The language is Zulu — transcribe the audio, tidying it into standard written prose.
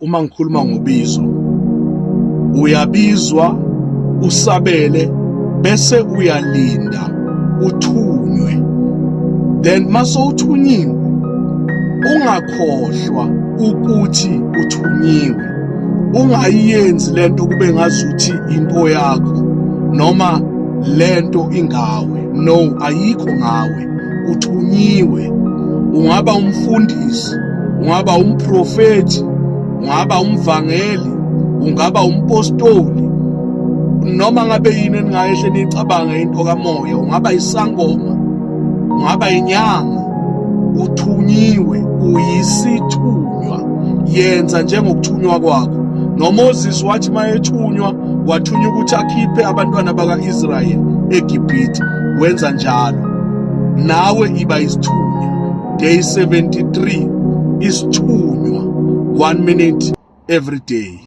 uma ngikhuluma ngobizo, uyabizwa usabele bese uyalinda uthunywe. Then mase uthunyiwe ungakhohlwa ukuthi uthunyiwe, ungayenzi lento kube ngazuthi into yakho noma lento ingawe. No, ayikho ngawe, uthunyiwe. Ungaba umfundisi, ungaba umprofeti, ungaba umvangeli, ungaba umpostoli, noma ngabe yini eningayehle nicabange into kamoya, ungaba isangoma, ungaba inyanga. Uthunyiwe, uyisithunywa. Yenza njengokuthunywa kwakho. NoMoses wathi mayethunywa, wathunywa ukuthi akhiphe abantwana baka-Israyeli eGibhithe. Wenza njalo. Nawe iba isithunywa. Day 73 isithunywa, 1 minute every day.